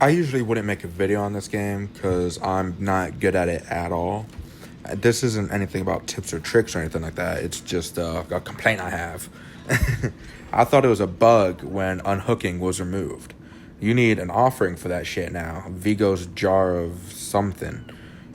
I usually wouldn't make a video on this game because I'm not good at it at all. This isn't anything about tips or tricks or anything like that. It's just a complaint I have. I thought it was a bug when unhooking was removed. You need an offering for that shit now. Vigo's jar of something.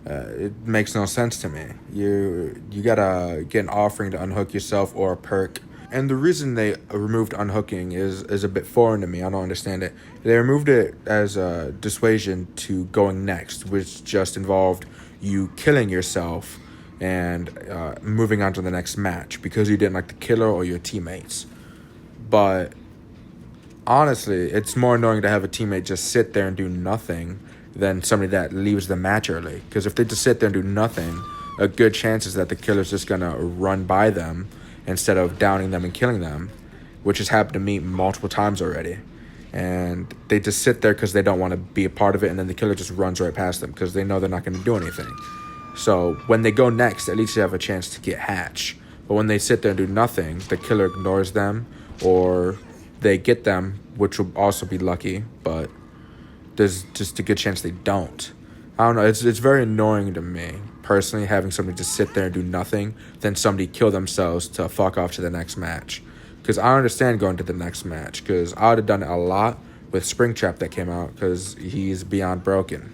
It makes no sense to me. You gotta get an offering to unhook yourself or a perk. And the reason they removed unhooking is a bit foreign to me. I don't understand it. They removed it as a dissuasion to going next, which just involved you killing yourself and moving on to the next match because you didn't like the killer or your teammates. But honestly, it's more annoying to have a teammate just sit there and do nothing than somebody that leaves the match early. Because if they just sit there and do nothing, a good chance is that the killer's just gonna run by them instead of downing them and killing them, which has happened to me multiple times already. And they just sit there because they don't want to be a part of it, and then the killer just runs right past them because they know they're not going to do anything. So when they go next, at least you have a chance to get hatch. But when they sit there and do nothing, the killer ignores them, or they get them, which will also be lucky, but there's just a good chance they don't. I don't know, it's very annoying to me, personally, having somebody just sit there and do nothing, then somebody kill themselves to fuck off to the next match. Because I understand going to the next match, because I would have done it a lot with Springtrap that came out, because he's beyond broken.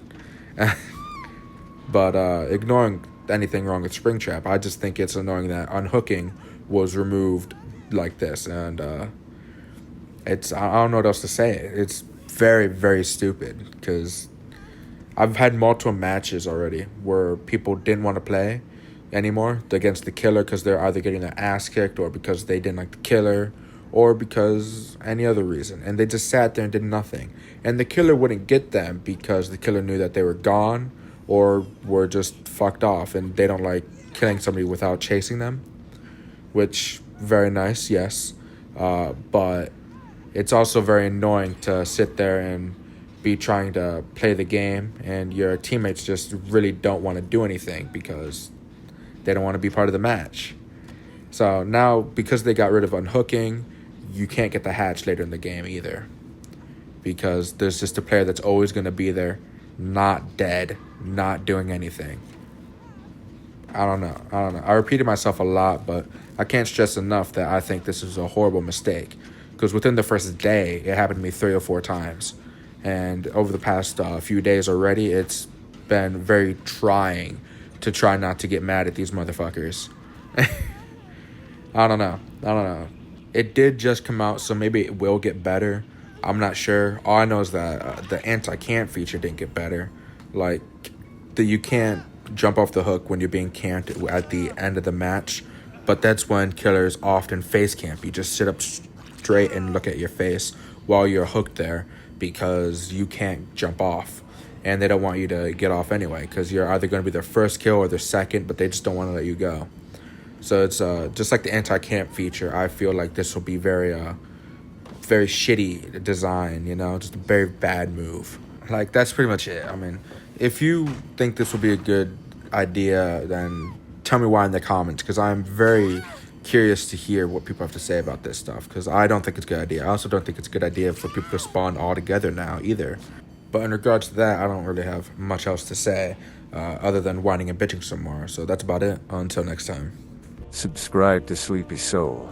But ignoring anything wrong with Springtrap, I just think it's annoying that unhooking was removed like this, and I don't know what else to say. It's very, very stupid, because I've had multiple matches already where people didn't want to play anymore against the killer because they're either getting their ass kicked or because they didn't like the killer or because any other reason. And they just sat there and did nothing. And the killer wouldn't get them because the killer knew that they were gone or were just fucked off and they don't like killing somebody without chasing them, which, very nice, yes. But it's also very annoying to sit there and be trying to play the game and your teammates just really don't want to do anything because they don't want to be part of the match. So now, because they got rid of unhooking, you can't get the hatch later in the game either, because there's just a player that's always going to be there, not dead, not doing anything. I don't know. I repeated myself a lot, but I can't stress enough that I think this is a horrible mistake, because within the first day, it happened to me 3 or 4 times. And over the past few days already, it's been very trying to try not to get mad at these motherfuckers. I don't know. It did just come out, so maybe it will get better. I'm not sure. All I know is that the anti-camp feature didn't get better. Like, you can't jump off the hook when you're being camped at the end of the match, but that's when killers often face camp. You just sit up straight and look at your face while you're hooked there, because you can't jump off, and they don't want you to get off anyway because you're either going to be their first kill or their second, but they just don't want to let you go. So it's just like the anti-camp feature. I feel like this will be very shitty design, just a very bad move. Like, that's pretty much it. I mean, if you think this will be a good idea, then tell me why in the comments, because I'm very curious to hear what people have to say about this stuff, because I don't think it's a good idea. I also don't think it's a good idea for people to spawn all together now either. But in regards to that, I don't really have much else to say other than whining and bitching some more. So that's about it. Until next time. Subscribe to Sleepy Soul.